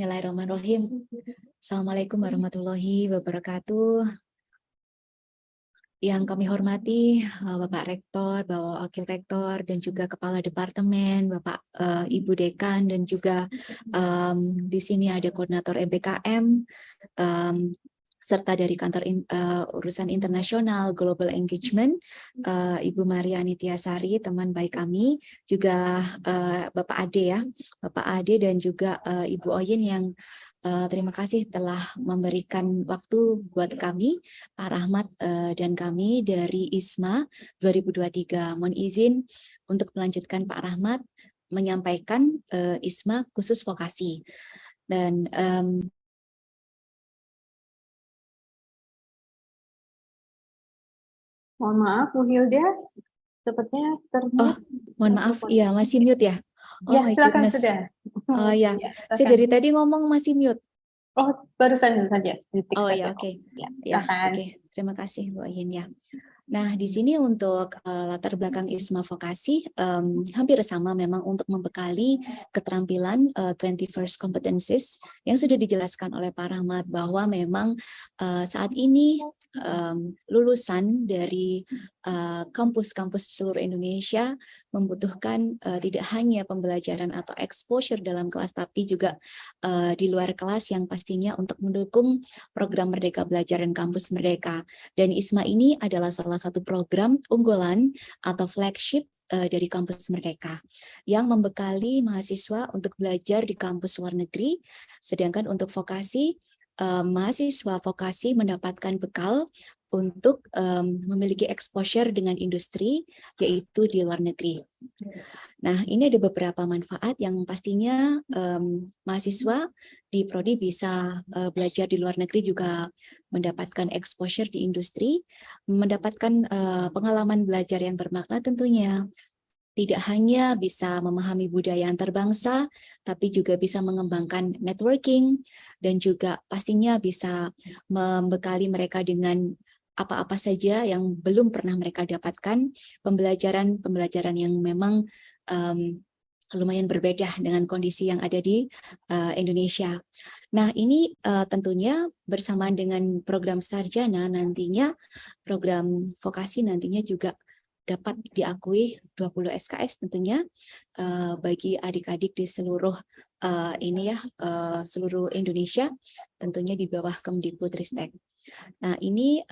Bismillahirrahmanirrahim. Assalamualaikum warahmatullahi wabarakatuh. Yang kami hormati Bapak Rektor, Bapak Wakil Rektor, dan juga Kepala Departemen, Bapak Ibu Dekan, dan juga di sini ada Koordinator MBKM, serta dari Kantor Urusan Internasional Global Engagement, Ibu Maria Nitiasari, teman baik kami, juga Bapak Ade ya, Bapak Ade dan juga Ibu Oyin yang terima kasih telah memberikan waktu buat kami, Pak Rahmat dan kami dari ISMA 2023. Mohon izin untuk melanjutkan Pak Rahmat menyampaikan ISMA khusus vokasi. Dan mohon maaf, Bu Hilda, sepertinya termute. Mohon maaf, iya masih mute ya? Oh ya, my silakan goodness. sudah. Oh ya, saya dari tadi ngomong masih mute. Oh, barusan saja. Oh ya, oke. Ya, oke. Terima kasih Bu Ayin ya. Nah, di sini untuk latar belakang ISMA Vokasi hampir sama memang untuk membekali keterampilan 21st competencies yang sudah dijelaskan oleh Pak Rahmat bahwa memang saat ini lulusan dari kampus-kampus seluruh Indonesia membutuhkan tidak hanya pembelajaran atau exposure dalam kelas, tapi juga di luar kelas yang pastinya untuk mendukung program Merdeka Belajar dan Kampus Merdeka. Dan ISMA ini adalah salah satu program unggulan atau flagship dari kampus Merdeka yang membekali mahasiswa untuk belajar di kampus luar negeri, sedangkan untuk vokasi, mahasiswa vokasi mendapatkan bekal untuk memiliki exposure dengan industri, yaitu di luar negeri. Nah, ini ada beberapa manfaat yang pastinya mahasiswa di Prodi bisa belajar di luar negeri, juga mendapatkan exposure di industri, mendapatkan pengalaman belajar yang bermakna tentunya. Tidak hanya bisa memahami budaya antarbangsa, tapi juga bisa mengembangkan networking, dan juga pastinya bisa membekali mereka dengan apa-apa saja yang belum pernah mereka dapatkan, pembelajaran yang memang lumayan berbeda dengan kondisi yang ada di Indonesia. Nah, ini tentunya bersamaan dengan program sarjana nantinya, program vokasi nantinya juga dapat diakui 20 SKS tentunya bagi adik-adik di seluruh seluruh Indonesia, tentunya di bawah Kemdikbudristek. Nah, ini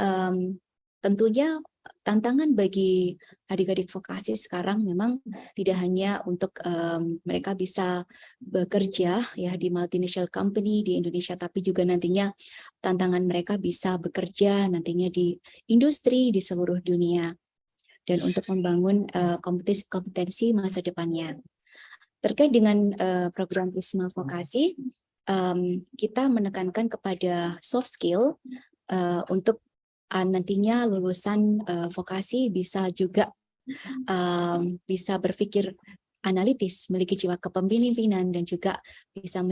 tentunya tantangan bagi adik-adik vokasi sekarang memang tidak hanya untuk mereka bisa bekerja ya di multinational company di Indonesia, tapi juga nantinya tantangan mereka bisa bekerja nantinya di industri di seluruh dunia, dan untuk membangun kompetensi masa depannya. Terkait dengan program ISMA Vokasi, kita menekankan kepada soft skill untuk nantinya lulusan vokasi bisa juga bisa berpikir analitis, memiliki jiwa kepemimpinan, dan juga bisa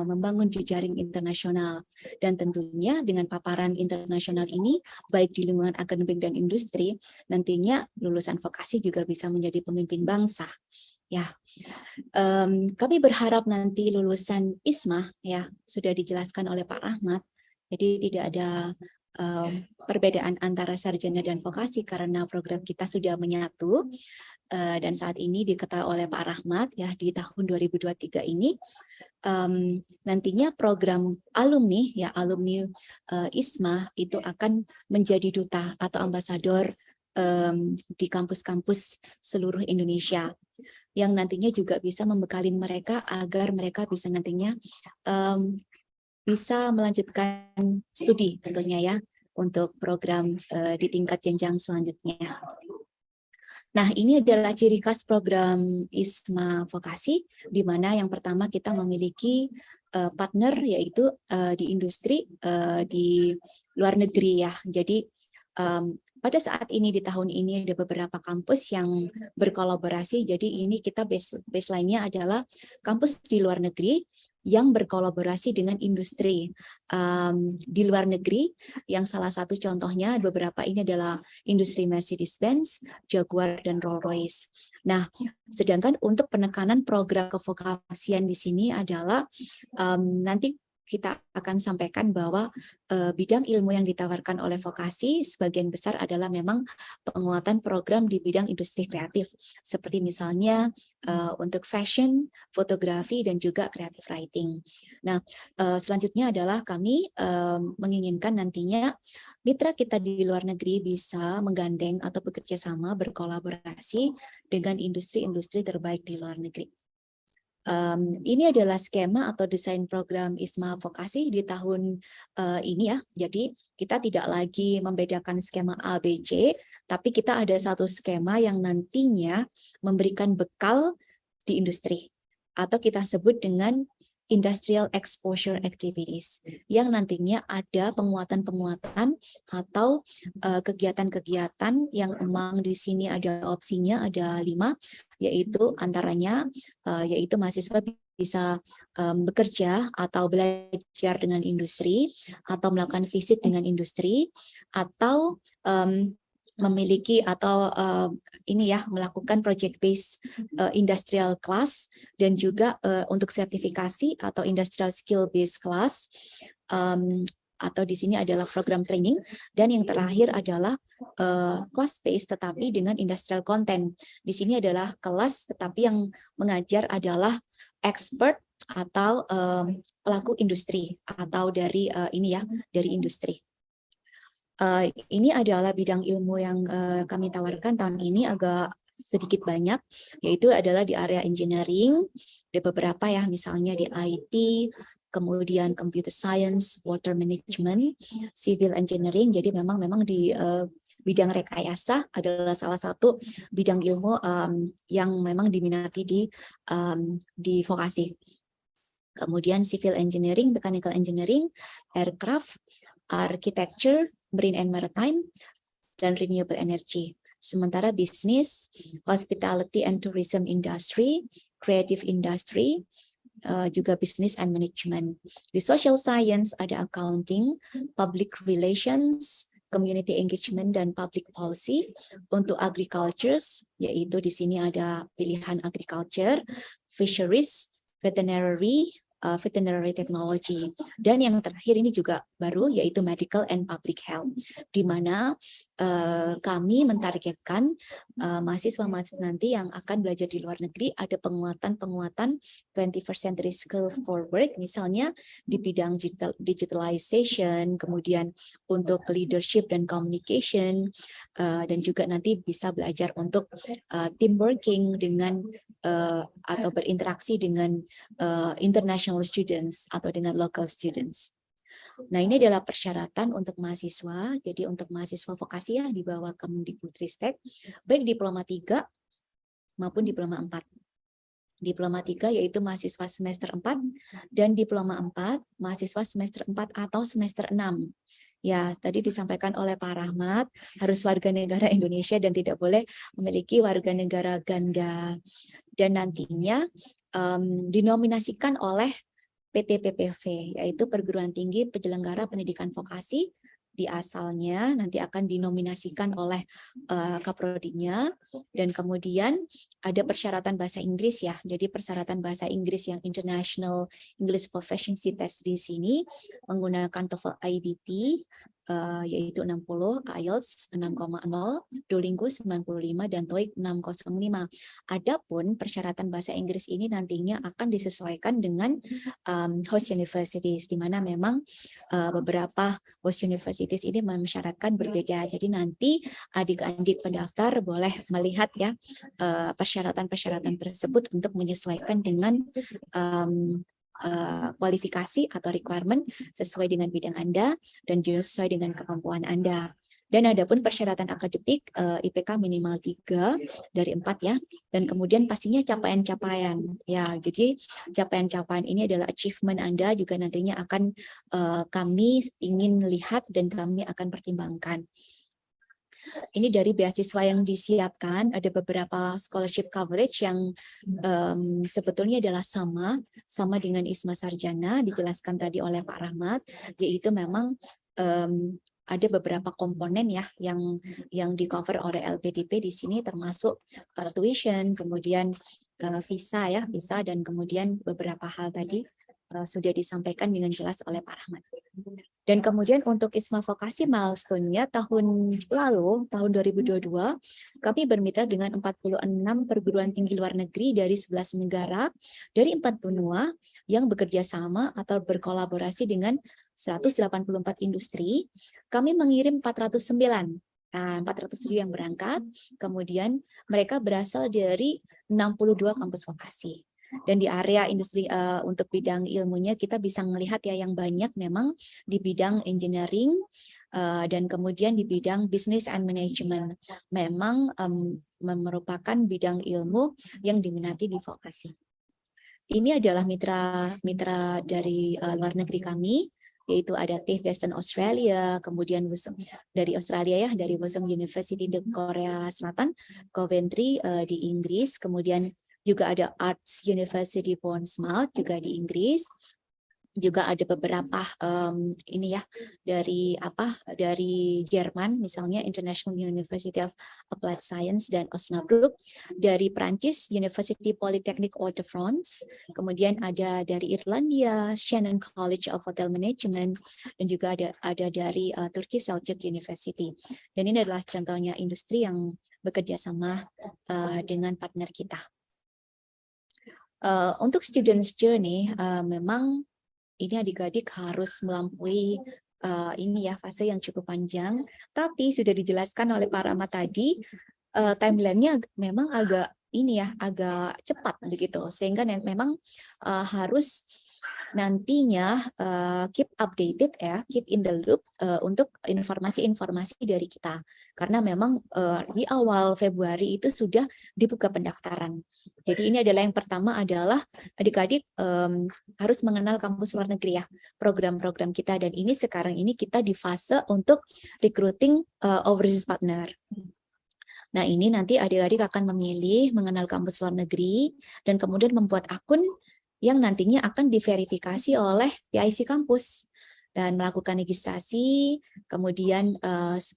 membangun jejaring internasional. Dan tentunya dengan paparan internasional ini, baik di lingkungan akademik dan industri, nantinya lulusan vokasi juga bisa menjadi pemimpin bangsa. Ya, kami berharap nanti lulusan ISMA ya sudah dijelaskan oleh Pak Rahmat, jadi tidak ada perbedaan antara sarjana dan vokasi karena program kita sudah menyatu, dan saat ini diketahui oleh Pak Rahmat ya di tahun 2023 ini nantinya program alumni ISMA itu akan menjadi duta atau ambasador di kampus-kampus seluruh Indonesia, yang nantinya juga bisa membekali mereka agar mereka bisa nantinya bisa melanjutkan studi tentunya ya untuk program di tingkat jenjang selanjutnya. Nah, ini adalah ciri khas program ISMA Vokasi, di mana yang pertama kita memiliki partner yaitu di industri di luar negeri ya. Jadi pada saat ini di tahun ini ada beberapa kampus yang berkolaborasi. Jadi ini kita baseline-nya adalah kampus di luar negeri yang berkolaborasi dengan industri di luar negeri, yang salah satu contohnya beberapa ini adalah industri Mercedes-Benz, Jaguar, dan Rolls-Royce. Nah, sedangkan untuk penekanan program kevokasian di sini adalah nanti kita akan sampaikan bahwa bidang ilmu yang ditawarkan oleh vokasi sebagian besar adalah memang penguatan program di bidang industri kreatif, seperti misalnya untuk fashion, fotografi, dan juga creative writing. Nah, selanjutnya adalah kami menginginkan nantinya mitra kita di luar negeri bisa menggandeng atau bekerja sama berkolaborasi dengan industri-industri terbaik di luar negeri. Ini adalah skema atau desain program ISMA Vokasi di tahun ini ya. Jadi kita tidak lagi membedakan skema A, B, C, tapi kita ada satu skema yang nantinya memberikan bekal di industri atau kita sebut dengan Industrial Exposure Activities yang nantinya ada penguatan-penguatan atau kegiatan-kegiatan yang memang di sini ada opsinya, ada 5, yaitu antaranya yaitu mahasiswa bisa bekerja atau belajar dengan industri atau melakukan visit dengan industri atau memiliki atau ini ya melakukan project based industrial class dan juga untuk sertifikasi atau industrial skill based class atau di sini adalah program training, dan yang terakhir adalah class based tetapi dengan industrial content. Di sini adalah kelas tetapi yang mengajar adalah expert atau pelaku industri atau dari ini ya dari industri. Ini adalah bidang ilmu yang kami tawarkan tahun ini agak sedikit banyak, yaitu adalah di area engineering, ada beberapa ya, misalnya di IT, kemudian computer science, water management, civil engineering. Jadi memang di bidang rekayasa adalah salah satu bidang ilmu yang memang diminati di vokasi. Kemudian civil engineering, mechanical engineering, aircraft, architecture, marine and maritime, dan renewable energy. Sementara bisnis, hospitality and tourism industry, creative industry, juga business and management. Di social science ada accounting, public relations, community engagement, dan public policy. Untuk agriculture, yaitu di sini ada pilihan agriculture, fisheries, veterinary technology, dan yang terakhir ini juga baru yaitu medical and public health, di mana kami mentargetkan mahasiswa-mahasiswa nanti yang akan belajar di luar negeri ada penguatan 21st century skill for work, misalnya di bidang digitalization, kemudian untuk leadership dan communication, dan juga nanti bisa belajar untuk team working dengan atau berinteraksi dengan international students atau dengan local students. Nah, ini adalah persyaratan untuk mahasiswa. Jadi untuk mahasiswa vokasi ya di bawah Kemendikbudristek, baik diploma 3 maupun diploma 4. Diploma 3 yaitu mahasiswa semester 4 dan diploma 4 mahasiswa semester 4 atau semester 6. Ya, tadi disampaikan oleh Pak Rahmat, harus warga negara Indonesia dan tidak boleh memiliki warga negara ganda. Dan nantinya dinominasikan oleh PT-PPV, yaitu Perguruan Tinggi Penyelenggara Pendidikan Vokasi. Di asalnya nanti akan dinominasikan oleh kaprodinya, dan kemudian ada persyaratan bahasa Inggris ya. Jadi persyaratan bahasa Inggris yang International English Proficiency Test di sini menggunakan TOEFL IBT yaitu 60, IELTS 6,0, Duolingo 95, dan TOEIC 605. Adapun persyaratan bahasa Inggris ini nantinya akan disesuaikan dengan host universities, di mana memang beberapa host universities ini mensyaratkan berbeda. Jadi nanti adik-adik pendaftar boleh melihat ya persyaratan-persyaratan tersebut untuk menyesuaikan dengan kualifikasi atau requirement sesuai dengan bidang Anda dan juga sesuai dengan kemampuan Anda. Dan adapun persyaratan akademik IPK minimal 3 dari 4 ya. Dan kemudian pastinya capaian-capaian. Ya, jadi capaian-capaian ini adalah achievement Anda juga nantinya akan kami ingin lihat dan kami akan pertimbangkan. Ini dari beasiswa yang disiapkan, ada beberapa scholarship coverage yang sebetulnya adalah sama dengan ISMA Sarjana, dijelaskan tadi oleh Pak Rahmat, yaitu memang ada beberapa komponen ya yang di cover oleh LPDP di sini, termasuk tuition, kemudian visa dan kemudian beberapa hal tadi sudah disampaikan dengan jelas oleh Pak Rahmat. Dan kemudian untuk ISMA Vokasi milestone-nya tahun lalu, tahun 2022, kami bermitra dengan 46 perguruan tinggi luar negeri dari 11 negara, dari 4 benua yang bekerja sama atau berkolaborasi dengan 184 industri. Kami mengirim 409. Nah, 407 yang berangkat, kemudian mereka berasal dari 62 kampus vokasi. Dan di area industri untuk bidang ilmunya kita bisa melihat ya yang banyak memang di bidang engineering dan kemudian di bidang business and management. Memang merupakan bidang ilmu yang diminati di vokasi. Ini adalah mitra dari luar negeri kami, yaitu ada TIFF Western Australia, kemudian dari Australia ya, dari Western University di Korea Selatan, Coventry di Inggris, kemudian juga ada Arts University Bournemouth juga di Inggris, juga ada beberapa ini ya dari Jerman, misalnya International University of Applied Science dan Osnabrück, dari Prancis University Polytechnic Hauts-de-France, kemudian ada dari Irlandia Shannon College of Hotel Management, dan juga ada dari Turki Selçuk University. Dan ini adalah contohnya industri yang bekerja sama dengan partner kita. Untuk students journey, memang ini adik-adik harus melampaui ini ya fase yang cukup panjang, tapi sudah dijelaskan oleh Pak Rahmat tadi, timeline-nya memang agak cepat begitu, sehingga memang harus nantinya keep updated ya, keep in the loop untuk informasi-informasi dari kita, karena memang di awal Februari itu sudah dibuka pendaftaran. Jadi ini adalah yang pertama adalah adik-adik harus mengenal kampus luar negeri ya, program-program kita, dan ini sekarang ini kita di fase untuk recruiting overseas partner. Nah, ini nanti adik-adik akan memilih mengenal kampus luar negeri dan kemudian membuat akun yang nantinya akan diverifikasi oleh PIC kampus dan melakukan registrasi, kemudian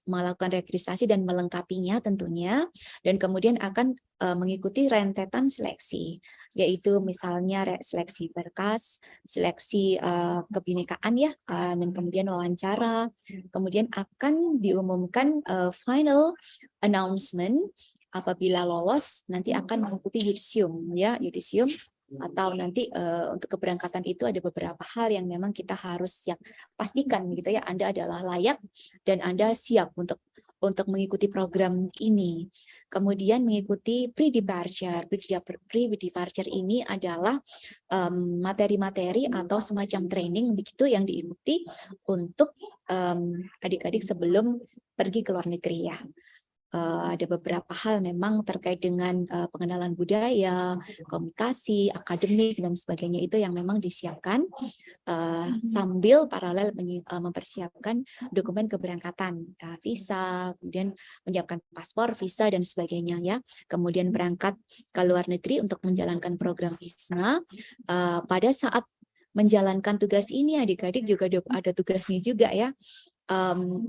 melakukan registrasi dan melengkapinya tentunya, dan kemudian akan mengikuti rentetan seleksi, yaitu misalnya seleksi berkas, seleksi kebinekaan ya, dan kemudian wawancara, kemudian akan diumumkan final announcement apabila lolos, nanti akan mengikuti yudisium ya, yudisium. Atau nanti untuk keberangkatan itu ada beberapa hal yang memang kita harus siap pastikan gitu ya, Anda adalah layak dan Anda siap untuk mengikuti program ini. Kemudian mengikuti pre-departure. Pre-departure ini adalah materi-materi atau semacam training begitu yang diikuti untuk adik-adik sebelum pergi ke luar negeri ya. Ada beberapa hal memang terkait dengan pengenalan budaya, komunikasi, akademik, dan sebagainya itu yang memang disiapkan sambil paralel mempersiapkan dokumen keberangkatan, visa, kemudian menyiapkan paspor, visa, dan sebagainya ya. Kemudian berangkat ke luar negeri untuk menjalankan program ISMA. Pada saat menjalankan tugas ini adik-adik juga ada tugasnya juga ya.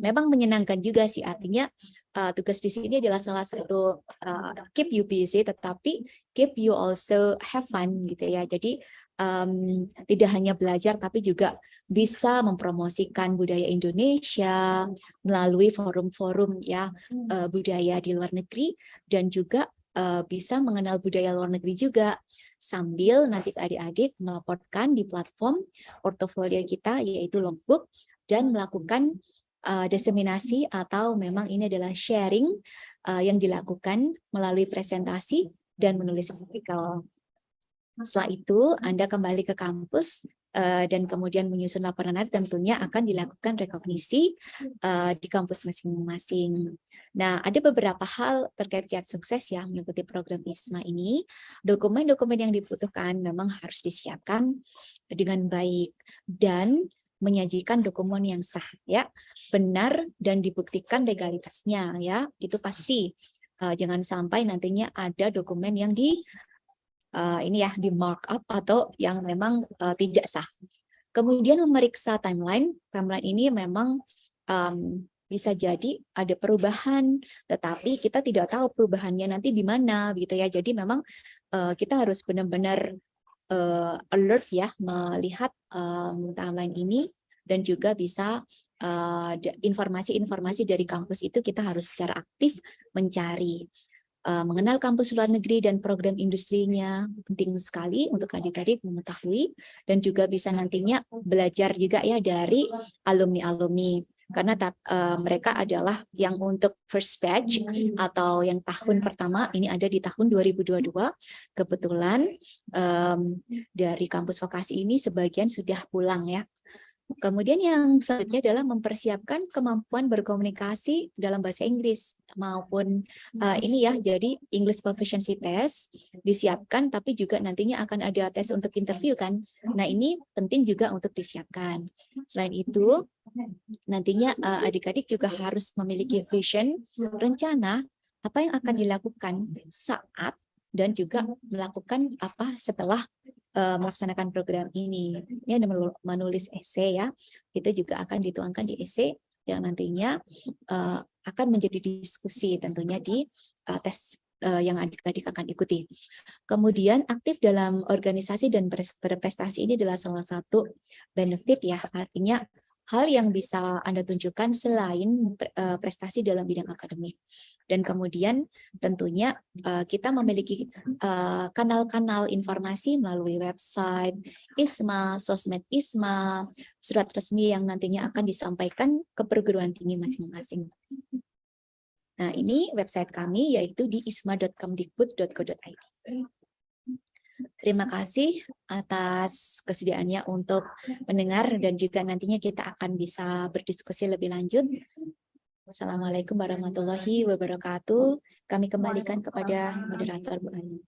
Memang menyenangkan juga sih, artinya tugas di sini adalah salah satu keep you busy, tetapi keep you also have fun gitu ya. Jadi tidak hanya belajar tapi juga bisa mempromosikan budaya Indonesia melalui forum-forum ya budaya di luar negeri, dan juga bisa mengenal budaya luar negeri juga, sambil nanti adik-adik melaporkan di platform portofolio kita yaitu logbook, dan melakukan diseminasi atau memang ini adalah sharing yang dilakukan melalui presentasi dan menulis artikel. Setelah itu Anda kembali ke kampus dan kemudian menyusun laporan akhir, tentunya akan dilakukan rekognisi di kampus masing-masing. Nah, ada beberapa hal terkait kiat sukses ya mengikuti program ISMA ini. Dokumen-dokumen yang dibutuhkan memang harus disiapkan dengan baik dan menyajikan dokumen yang sah ya, benar dan dibuktikan legalitasnya ya, itu pasti. Jangan sampai nantinya ada dokumen yang di markup atau yang memang tidak sah. Kemudian memeriksa timeline ini memang bisa jadi ada perubahan, tetapi kita tidak tahu perubahannya nanti di mana, gitu ya. Jadi memang kita harus benar-benar alert ya, melihat timeline ini, dan juga bisa informasi-informasi dari kampus itu kita harus secara aktif mencari. Mengenal kampus luar negeri dan program industrinya penting sekali untuk adik-adik mengetahui, dan juga bisa nantinya belajar juga ya dari alumni-alumni, karena mereka adalah yang untuk first batch atau yang tahun pertama ini ada di tahun 2022. Kebetulan dari kampus vokasi ini sebagian sudah pulang ya. Kemudian yang selanjutnya adalah mempersiapkan kemampuan berkomunikasi dalam bahasa Inggris maupun ini ya, jadi English Proficiency Test disiapkan, tapi juga nantinya akan ada tes untuk interview kan. Nah ini penting juga untuk disiapkan. Selain itu, nantinya adik-adik juga harus memiliki vision, rencana apa yang akan dilakukan saat dan juga melakukan apa setelah melaksanakan program ini. Ini ada menulis esai ya, itu juga akan dituangkan di esai yang nantinya akan menjadi diskusi tentunya di tes yang adik-adik akan ikuti. Kemudian aktif dalam organisasi dan berprestasi ini adalah salah satu benefit ya, artinya hal yang bisa Anda tunjukkan selain prestasi dalam bidang akademik. Dan kemudian tentunya kita memiliki kanal-kanal informasi melalui website ISMA, sosmed ISMA, surat resmi yang nantinya akan disampaikan ke perguruan tinggi masing-masing. Nah, ini website kami yaitu di isma.kemdikbud.go.id. Terima kasih atas kesediaannya untuk mendengar, dan juga nantinya kita akan bisa berdiskusi lebih lanjut. Wassalamualaikum warahmatullahi wabarakatuh. Kami kembalikan kepada moderator Bu Ani.